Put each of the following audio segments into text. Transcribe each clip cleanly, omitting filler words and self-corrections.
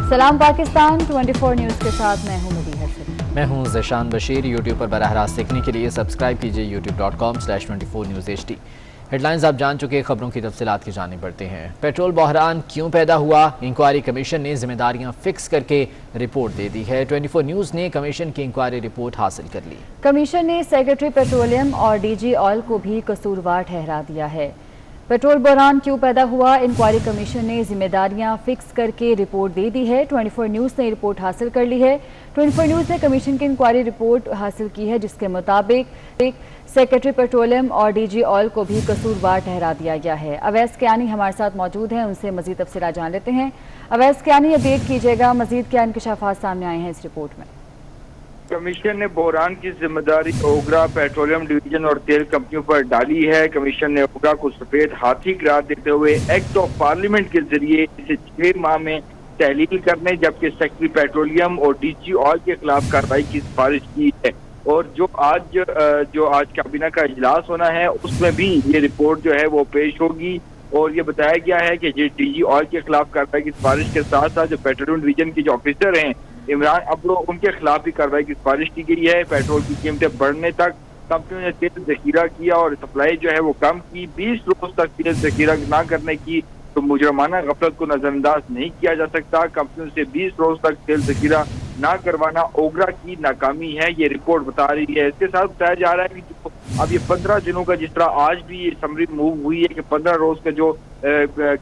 سلام پاکستان 24 نیوز کے ساتھ میں ہوں مدیحہ شریف۔ میں ہوں ذیشان بشیر۔ یوٹیوب پر براہ راست دیکھنے کے لیے سبسکرائب کیجیے youtube.com/24newshd۔ ہیڈ لائنز آپ جان چکے، خبروں کی تفصیلات کی جانب بڑھتے ہیں۔ پیٹرول بحران کیوں پیدا ہوا؟ انکوائری کمیشن نے ذمہ داریاں فکس کر کے رپورٹ دے دی ہے۔ 24 نیوز نے کمیشن کی انکوائری رپورٹ حاصل کر لی۔ کمیشن نے سیکرٹری پیٹرولیم اور ڈی جی آئل کو بھی قصوروار ٹھہرا دیا ہے۔ پیٹرول بحران کیوں پیدا ہوا؟ انکوائری کمیشن نے ذمہ داریاں فکس کر کے رپورٹ دے دی ہے۔ 24 نیوز نے رپورٹ حاصل کر لی ہے۔ 24 نیوز نے کمیشن کی انکوائری رپورٹ حاصل کی ہے، جس کے مطابق سیکرٹری پیٹرولیم اور ڈی جی آئل کو بھی قصوروار ٹھہرا دیا گیا ہے۔ اویس کیانی ہمارے ساتھ موجود ہیں، ان سے مزید تفصیلات جان لیتے ہیں۔ اویس کیانی، اپڈیٹ کیجیے گا، مزید کیا انکشافات سامنے آئے ہیں اس رپورٹ میں؟ کمیشن نے بحران کی ذمہ داری اوگرا پیٹرولیم ڈویژن اور تیل کمپنیوں پر ڈالی ہے۔ کمیشن نے اوگرا کو سفید ہاتھی قرار دیتے ہوئے ایکٹ آف پارلیمنٹ کے ذریعے اسے 6 ماہ میں تحلیل کرنے، جبکہ سیکرٹری پیٹرولیم اور ڈی جی آئل کے خلاف کارروائی کی سفارش کی ہے۔ اور جو آج کابینہ کا اجلاس ہونا ہے، اس میں بھی یہ رپورٹ جو ہے وہ پیش ہوگی، اور یہ بتایا گیا ہے کہ ڈی جی آئل کے خلاف کارروائی کی سفارش کے ساتھ ساتھ جو پیٹرولیم ڈویژن کے جو آفیسر ہیں عمران ابرو، ان کے خلاف بھی کارروائی کی سفارش کی گئی ہے۔ پیٹرول کی قیمتیں بڑھنے تک کمپنیوں نے تیل ذخیرہ کیا اور سپلائی جو ہے وہ کم کی۔ 20 روز تک تیل ذخیرہ نہ کرنے کی تو مجرمانہ غفلت کو نظر انداز نہیں کیا جا سکتا۔ کمپنیوں سے 20 روز تک تیل ذخیرہ نہ کروانا اوگرا کی ناکامی ہے، یہ رپورٹ بتا رہی ہے۔ اس کے ساتھ بتایا جا رہا ہے کہ اب یہ 15 دنوں کا، جس طرح آج بھی یہ سمری موو ہوئی ہے کہ 15 روز کا جو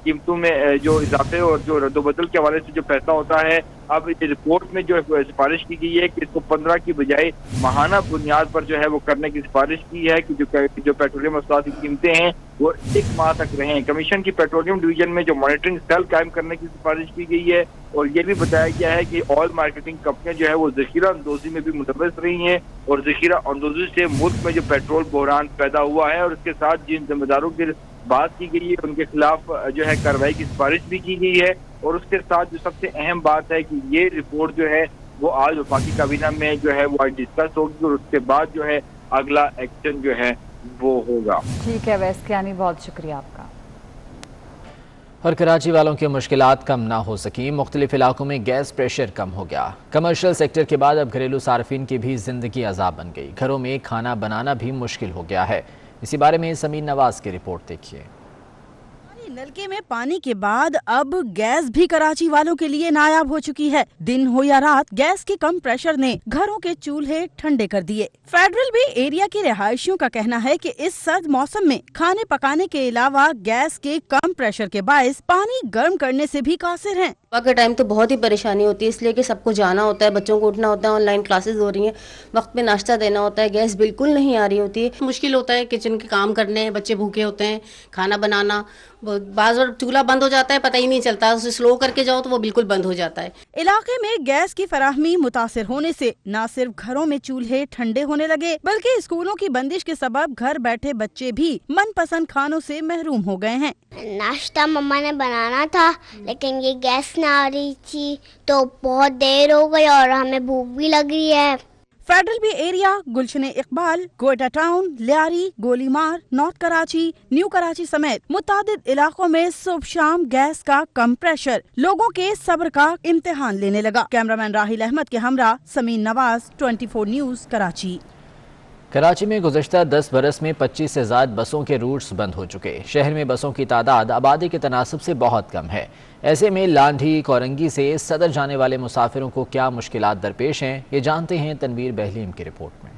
قیمتوں میں جو اضافے اور جو رد و بدل کے حوالے سے جو فیصلہ ہوتا ہے، اب یہ رپورٹ میں جو سفارش کی گئی ہے کہ اس کو 15 کی بجائے ماہانہ بنیاد پر جو ہے وہ کرنے کی سفارش کی ہے کہ جو پیٹرولیم محصولات کی قیمتیں ہیں وہ 1 ماہ تک رہیں۔ کمیشن کی پیٹرولیم ڈویژن میں جو مانیٹرنگ سیل قائم کرنے کی سفارش کی گئی ہے، اور یہ بھی بتایا گیا ہے کہ آئل مارکیٹنگ کمپنیاں جو ہے وہ ذخیرہ اندوزی میں بھی ملوث رہی ہیں، اور ذخیرہ اندوزی سے ملک میں جو پیٹرول بحران پیدا ہوا ہے، اور اس کے ساتھ جن ذمہ داروں کی بات کی گئی ہے ان کے خلاف جو ہے کارروائی کی سفارش بھی کی گئی ہے۔ اور اس کے ساتھ جو سب سے اہم بات ہے کہ یہ رپورٹ جو ہے وہ آج وفاقی کابینہ میں جو ہے وہ آج ڈسکس ہوگی، اور اس کے بعد جو ہے اگلا ایکشن جو ہے وہ ہوگا۔ ٹھیک ہے اویس کیانی، بہت شکریہ آپ کا۔ اور کراچی والوں کی مشکلات کم نہ ہو سکیں، مختلف علاقوں میں گیس پریشر کم ہو گیا۔ کمرشل سیکٹر کے بعد اب گھریلو صارفین کی بھی زندگی عذاب بن گئی، گھروں میں کھانا بنانا بھی مشکل ہو گیا ہے۔ اسی بارے میں سمین نواز کی رپورٹ دیکھیے۔ نلکے میں پانی کے بعد اب گیس بھی کراچی والوں کے لیے نایاب ہو چکی ہے۔ دن ہو یا رات، گیس کے کم پریشر نے گھروں کے چولہے ٹھنڈے کر دیے۔ فیڈرل بے ایریا کے رہائشیوں کا کہنا ہے کہ اس سرد موسم میں کھانے پکانے کے علاوہ گیس کے کم پریشر کے باعث پانی گرم کرنے سے بھی قاصر ہیں۔ وقت کے ٹائم تو بہت ہی پریشانی ہوتی ہے، اس لیے کہ سب کو جانا ہوتا ہے، بچوں کو اٹھنا ہوتا ہے، آن لائن کلاسز ہو رہی ہیں، وقت پہ ناشتہ دینا ہوتا ہے، گیس بالکل نہیں آ رہی ہوتی ہے۔ مشکل ہوتا ہے کچن کے کام کرنے، بچے بھوکے ہوتے ہیں، کھانا بنانا، بعض اور چولہا بند ہو جاتا ہے، پتہ ہی نہیں چلتا، اسے سلو کر کے جاؤ تو وہ بالکل بند ہو جاتا ہے۔ علاقے میں گیس کی فراہمی متاثر ہونے سے نہ صرف گھروں میں چولہے ٹھنڈے ہونے لگے، بلکہ اسکولوں کی بندش کے سبب گھر بیٹھے بچے بھی من پسند کھانوں سے محروم ہو گئے ہیں۔ ناشتہ مما نے بنانا تھا، لیکن یہ گیس نہ آ رہی تھی تو بہت دیر ہو گئی اور ہمیں بھوک بھی لگ رہی ہے۔ فیڈرل بے ایریا، گلشن اقبال، کوئٹہ ٹاؤن، لیاری، گولی مار، نارتھ کراچی، نیو کراچی سمیت متعدد علاقوں میں صبح شام گیس کا کم پریشر لوگوں کے صبر کا امتحان لینے لگا۔ کیمرامین راحیل احمد کے ہمراہ سمین نواز، 24 نیوز، کراچی۔ کراچی میں گزشتہ 10 برس میں 25 سے زائد بسوں کے روٹس بند ہو چکے۔ شہر میں بسوں کی تعداد آبادی کے تناسب سے بہت کم ہے۔ ایسے میں لانڈھی کورنگی سے صدر جانے والے مسافروں کو کیا مشکلات درپیش ہیں، یہ جانتے ہیں تنویر بہلیم کی رپورٹ میں۔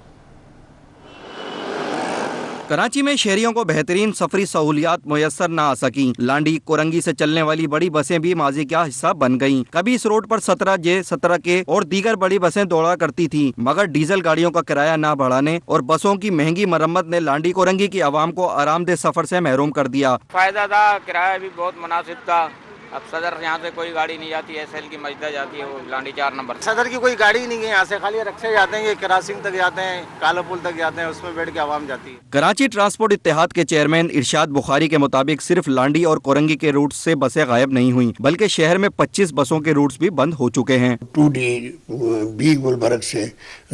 کراچی میں شہریوں کو بہترین سفری سہولیات میسر نہ آ سکیں۔ لانڈی کورنگی سے چلنے والی بڑی بسیں بھی ماضی کا حصہ بن گئیں۔ کبھی اس روڈ پر 17 جے 17 کے اور دیگر بڑی بسیں دوڑا کرتی تھیں، مگر ڈیزل گاڑیوں کا کرایہ نہ بڑھانے اور بسوں کی مہنگی مرمت نے لانڈی کورنگی کی عوام کو آرام دہ سفر سے محروم کر دیا۔ فائدہ تھا، کرایہ بھی بہت مناسب تھا۔ اب صدر یہاں سے کوئی گاڑی نہیں جاتی، ایس ایل کی مجدہ جاتی ہے، وہ لانڈی 4 نمبر۔ صدر کی کوئی گاڑی نہیں ہے، یہاں سے خالی رکشے جاتے ہیں، یہ کراسنگ تک جاتے ہیں، کالا پل تک جاتے ہیں، اس میں بیٹھ کے عوام جاتی ہے۔ کراچی ٹرانسپورٹ اتحاد کے چیئرمین ارشاد بخاری کے مطابق صرف لانڈی اور کورنگی کے روٹس سے بسیں غائب نہیں ہوئیں، بلکہ شہر میں 25 بسوں کے روٹس بھی بند ہو چکے ہیں۔ 2D بی گلبرگ سے،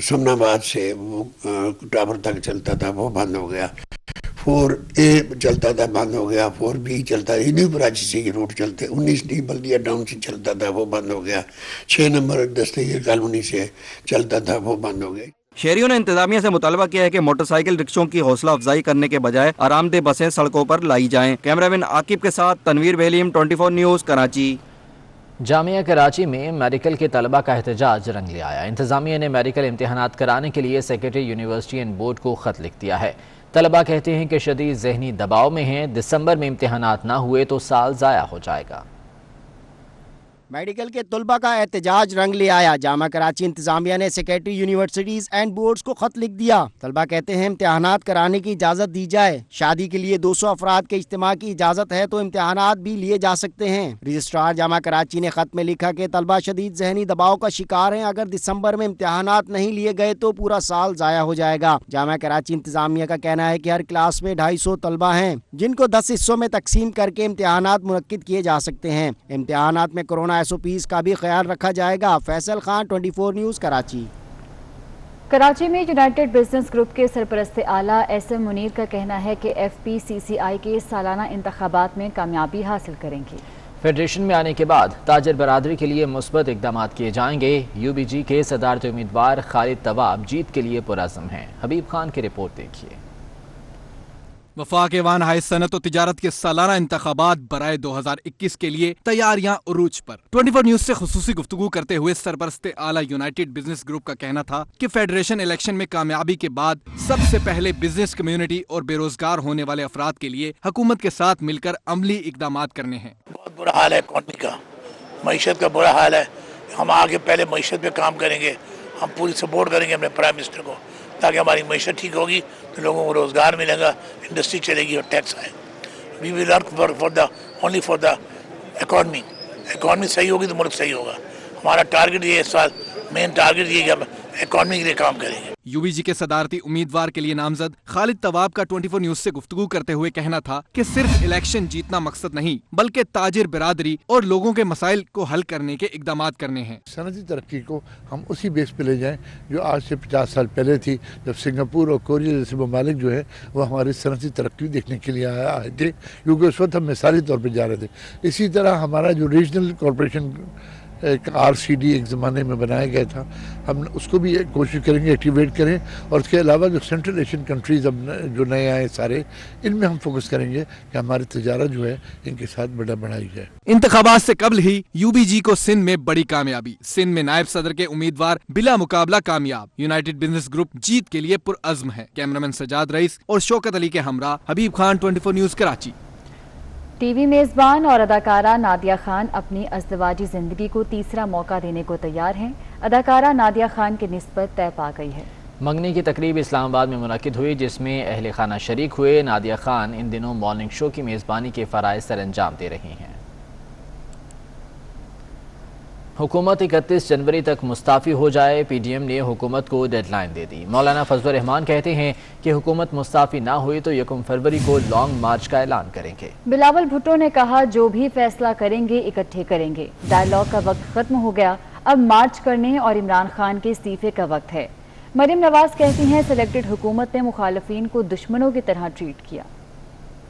سمن آباد سے وہ ٹاور تک چلتا تھا، وہ بند ہو گیا۔ 4A चलता था, बंद हो गया, 4B चलता, इन्हीं कराची से ये रूट चलते, 19 डी बल्दिया टाउन से चलता था, वो बंद हो गया, 6 नंबर दस्तगीर कॉलोनी से चलता था, वो बंद हो गया। शहरियों ने इंतजामिया से मुतालबा किया है कि मोटरसाइकिल रिक्शों की हौसला अफजाई करने के बजाय आरामदेह बसें सड़कों पर लाई जाएं। कैमरामैन आकिब के साथ तनवीर बेलीम, 24 न्यूज़, कराची। जामिया कराची में मेडिकल के तलबा का एहतजाज रंग ले आया। इंतजामिया ने मेडिकल इम्तिहानात कराने के लिए सेक्रेटरी यूनिवर्सिटी एंड बोर्ड को खत लिख दिया है। तलबा कहते हैं कि शदीद ज़हनी दबाव में हैं, दिसंबर में इम्तिहानात ना हुए तो साल ज़ाया हो जाएगा। मेडिकल के तलबा का एहतजाज रंग ले आया। जामा कराची इंतजामिया ने सेक्रेटरी यूनिवर्सिटीज एंड बोर्ड्स को खत लिख दिया। तलबा कहते हैं इम्तिहानात कराने की इजाज़त दी जाए। शादी के लिए 200 अफराद के इज्तिमा की इजाज़त है तो इम्तिहानात भी लिए जा सकते हैं। रजिस्ट्रार जामा कराची ने खत में लिखा कि तलबा शदीद ज़हनी दबाव का शिकार हैं, अगर दिसंबर में इम्तिहानात नहीं लिए गए तो पूरा साल ज़ाया हो जाएगा। जामा कराची इंतजामिया का कहना है कि हर क्लास में 250 तलबा हैं, जिनको 10 हिस्सों में तकसीम करके इम्तिहानात मुनक्किद किए जा सकते हैं। इम्तिहानात में कोरोना SOPs का भी ख्याल रखा जाएगा। फैसल खान, 24 न्यूज़, कराची। कराची में यूनाइटेड बिजनेस ग्रुप के सरपरस्त आला SM मुनीर का कहना है कि FPCCI के सालाना इंतखाबात में कामयाबी हासिल करेंगे। फेडरेशन में आने के बाद ताजर बरादरी के लिए मुस्बत इकदाम किए जाएंगे। UBG के सदारती उम्मीदवार खालिद तवाब जीत के लिए पुरअज़्म हैं। हबीब खान की रिपोर्ट देखिए। वफाक वान हाई सनत और तिजारत के सालाना इंतखाबात बराए 2021 के लिए तैयारियां उरूज पर। 24 न्यूज से खुसूसी गुफ्तगू करते हुए सरपरस्त आला यूनाइटेड बिजनेस ग्रुप का कहना था कि फेडरेशन इलेक्शन में कामयाबी के बाद सबसे पहले बिजनेस कम्युनिटी और बेरोजगार होने वाले अफराद के लिए हुकूमत के साथ मिलकर अमली इकदाम करने हैं। बहुत बुरा हाल है इकॉनमी का, मईशत का बुरा हाल है। हम आगे पहले मईशत पे काम करेंगे, हम पूरी सपोर्ट करेंगे अपने प्राइम मिनिस्टर को, ताकि हमारी मईशत ठीक होगी तो लोगों को रोज़गार मिलेगा, इंडस्ट्री चलेगी और टैक्स आए। We will work only for the economy. Economy सही होगी तो मुल्क सही होगा। हमारा टारगेट ये इस साल मेन टारगेट ये कि हम इकॉनमी के लिए काम करेंगे। UBG के सदारती उम्मीदवार के लिए नामजद खालिद तवाब का 24 न्यूज से गुफ्तगू करते हुए कहना था कि सिर्फ इलेक्शन जीतना मकसद नहीं, बल्कि ताजिर बिरादरी और लोगों के मसाइल को हल करने के इकदामात करने हैं। सनती तरक्की को हम उसी बेस पे ले जाएं जो आज से 50 साल पहले थी, जब सिंगापुर और कोरिया जैसे ममालिक जो है वो हमारी सनती तरक्की देखने के लिए आए थे, क्योंकि उस वक्त हम मिसाली तौर पर जा रहे थे। इसी तरह हमारा जो रीजनल कॉरपोरेशन एक RCD एक ज़माने में बनाया गया था, हम उसको भी कोशिश करेंगे एक्टिवेट करें। और उसके अलावा जो सेंट्रल एशियन कंट्रीज़ अब जो नए आए सारे, इनमें हम फोकस करेंगे कि हमारी तिजारत जो है इनके साथ बढ़ाई जाए। इंतखाबात से कबल ही UBG को सिंध में बड़ी कामयाबी। सिंध में नायब सदर के उम्मीदवार बिला मुकाबला कामयाब। यूनाइटेड बिजनेस ग्रुप जीत के लिए पुरअज़्म है। कैमरामैन सजाद रईस और शौकत अली के हमरा हबीब खान, 24 न्यूज़, कराची। टीवी मेज़बान और अदाकारा नादिया खान अपनी अज़दवाजी ज़िंदगी को तीसरा मौका देने को तैयार हैं। अदाकारा नादिया खान की निस्बत तय पा गई है। मंगनी की तकरीब इस्लामाबाद में मुनक्किद हुई, जिसमें अहले खाना शरीक हुए। नादिया खान इन दिनों मॉर्निंग शो की मेज़बानी के फ़राइज़ सर अंजाम दे रही हैं। हुकूमत 31 जनवरी तक मुस्ताफ़ी हो जाए, PDM ने हुकूमत को डेडलाइन दे दी। मौलाना फजलुर रहमान कहते हैं कि हुकूमत मुस्ताफ़ी ना हुई तो 1 फरवरी को लॉन्ग मार्च का ऐलान करेंगे। बिलावल भुट्टो ने कहा, जो भी फैसला करेंगे इकट्ठे करेंगे। डायलॉग का वक्त खत्म हो गया, अब मार्च करने और इमरान खान के इस्तीफे का वक्त है। मरीम नवाज कहती हैं, सिलेक्टेड हुकूमत ने मुखालफीन को दुश्मनों की तरह ट्रीट किया।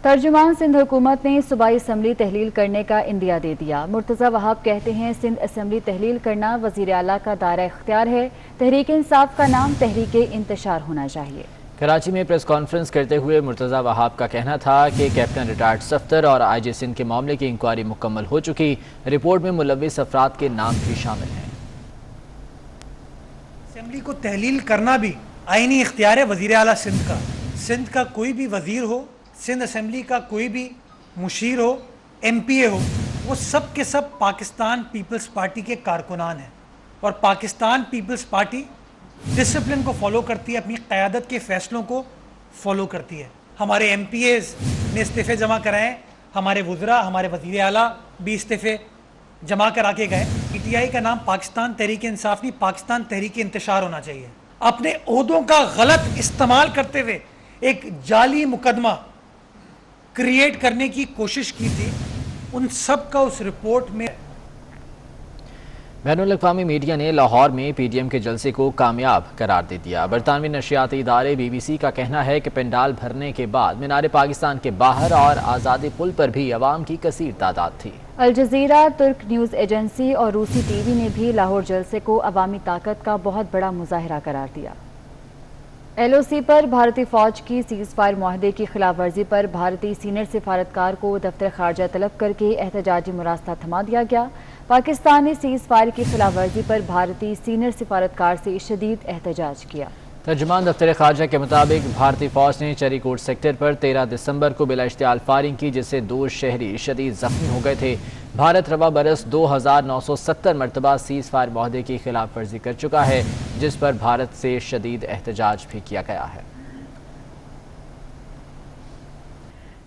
तर्जुमान सिंध हुकूमत ने सूबाई असम्बली तहलील करने का इंदिया दे दिया। मुर्तज़ा वहाब कहते हैं, सिंध असम्बली तहलील करना वज़ीर आला का दायरा इख्तियार है। तहरीक इंसाफ का नाम तहरीक इंतशार होना चाहिए। कराची में प्रेस कॉन्फ्रेंस करते हुए मुर्तज़ा वहाब का कहना था कि कैप्टन रिटायर्ड सफ्तर और IG सिंध के मामले की इंक्वायरी मुकम्मल हो चुकी। रिपोर्ट में मुलव्विस अफराद के नाम भी शामिल हैं। असम्बली को तहलील करना भी आईनी इख्तियार है वज़ीर आला सिंध का। सिंध का कोई भी वज़ीर हो, सिंध असम्बली का कोई भी मुशीर हो, MPA हो, वो सब के सब पाकिस्तान पीपल्स पार्टी के कारकुनान हैं। और पाकिस्तान पीपल्स पार्टी डिसिप्लिन को फॉलो करती है, अपनी क़यादत के फ़ैसलों को फॉलो करती है। हमारे MPAs ने इस्तीफ़े जमा कराए, हमारे वज़रा, हमारे वज़ीर आला भी इस्तीफ़े जमा करा के गए। PTI का नाम पाकिस्तान तहरीक इंसाफ नहीं, पाकिस्तान तहरीक इंतशार होना चाहिए। अपने ओहदों का गलत इस्तेमाल करते हुए एक जाली मुकदमा क्रिएट करने की कोशिश की थी, उन सब का उस रिपोर्ट में। बैनुल-अक़वामी मीडिया ने लाहौर में पीडीएम के जलसे को कामयाब करार दे दिया। बरतानवी नशियाती इदारे BBC का कहना है कि पंडाल भरने के बाद मीनार पाकिस्तान के बाहर और आज़ादी पुल पर भी अवाम की कसीर तादाद थी। अल जज़ीरा, तुर्क न्यूज़ एजेंसी और रूसी टीवी ने भी लाहौर जलसे को अवामी ताकत का बहुत बड़ा मुजाहरा करार दिया। LOC पर भारतीय फौज की सीज़ फायर मुआहदे की खिलाफ वर्जी पर भारतीय सीनियर सिफारतकार को दफ्तर खारजा तलब करके एहतजाजी मुरास्ता थमा दिया गया। पाकिस्तान ने सीज़ फायर की खिलाफ वर्जी पर भारतीय सीनियर सिफारतकार से शदीद एहतजाज किया। तर्जुमान दफ्तर खारजा के मुताबिक भारतीय फौज ने चेरीकोट सेक्टर पर 13 दिसंबर को बिला इश्तियाल फायरिंग की, जिससे 2 शहरी शदीद जख्मी हो गए थे। भारत रवा बरस 2970 मरतबा सीज़ फायर मुआहदे की खिलाफ वर्जी कर चुका है, जिस पर भारत से शदीद एहतजाज भी किया गया है।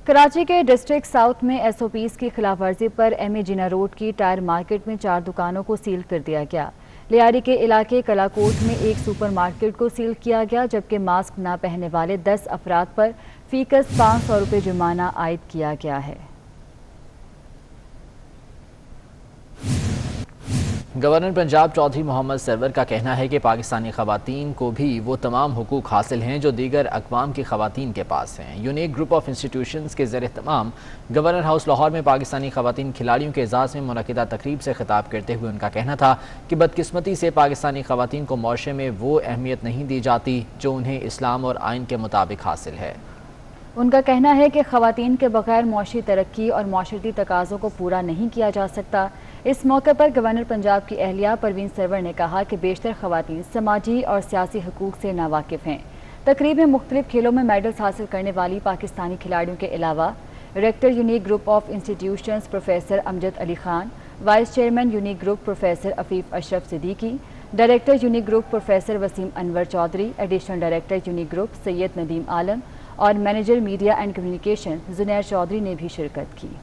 कराची के डिस्ट्रिक्ट साउथ में SOPs की खिलाफ वर्जी पर MA जिना रोड की टायर मार्केट में 4 दुकानों को सील कर दिया गया। लियारी के इलाके कलाकोट में एक सुपर मार्केट को सील किया गया, जबकि मास्क न पहनने वाले 10 अफराद पर फीकस 500 रुपये जुर्माना आयद किया गया है। गवर्नर पंजाब चौधरी मोहम्मद सरवर का कहना है कि पाकिस्तानी खवातीन को भी वो तमाम हुकूक हासिल हैं जो दीगर अक़वाम की खवातीन के पास हैं। यूनिक ग्रुप ऑफ इंस्टीट्यूशंस के ज़रिए तमाम गवर्नर हाउस लाहौर में पाकिस्तानी खवातीन खिलाड़ियों के एजाज़ में मुनक़िदा तकरीब से खिताब करते हुए उनका कहना था कि बदकिस्मती से पाकिस्तानी खवातीन को मुआशरे में वो अहमियत नहीं दी जाती जो उन्हें इस्लाम और आइन के मुताबिक हासिल है। उनका कहना है कि खवातीन के बगैर मुआशी तरक्की और मुआशरती तकाज़ों को पूरा नहीं किया जा सकता। इस मौके पर गवर्नर पंजाब की अहलिया परवीन सरवर ने कहा कि बेशतर खवातीन समाजी और सियासी हुकूक से नावाकिफ़ हैं। तकरीब में मुख्तलिफ खेलों में मेडल्स हासिल करने वाली पाकिस्तानी खिलाड़ियों के अलावा director Unique Group of Institutions professor Amjad Ali Khan, vice chairman Unique Group professor Afif Ashraf Siddiqui, director Unique Group professor Waseem Anwar Chaudhry, additional director Unique Group Syed Nadeem Alam और manager media and communication Junair Chaudhry ने भी शिरकत की।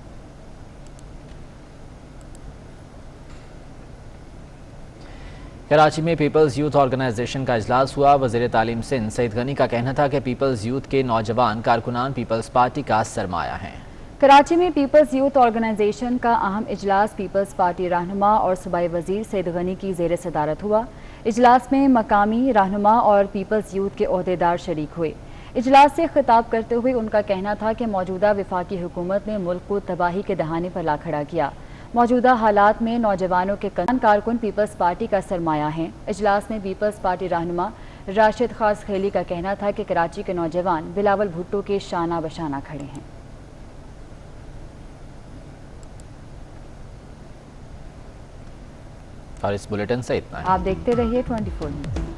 कराची में पीपल्स यूथ ऑर्गेनाइजेशन का इजलास हुआ। वज़ीर तालीम सिंध सईद गनी का कहना था कि पीपल्स यूथ के नौजवान कारकुनान पीपल्स पार्टी का सरमाया हैं। कराची में पीपल्स यूथ ऑर्गेनाइजेशन का अहम इजलास पीपल्स पार्टी रहनुमा और सूबाई वजीर सईद गनी की ज़ेर सदारत हुआ। इजलास में मकामी रहनुमा और पीपल्स यूथ के ओहदेदार शरीक हुए। इजलास से खिताब करते हुए उनका कहना था कि मौजूदा वफाकी हुकूमत ने मुल्क को तबाही के दहाने पर ला खड़ा किया। मौजूदा हालात में नौजवानों के कारकुन पीपल्स पार्टी का सरमाया हैं। इजलास में पीपल्स पार्टी रहनुमा राशिद खास खेली का कहना था कि कराची के नौजवान बिलावल भुट्टो के शाना बशाना खड़े हैं। और इस बुलेटिन से इतना है। आप देखते रहिए 24 न्यूज़।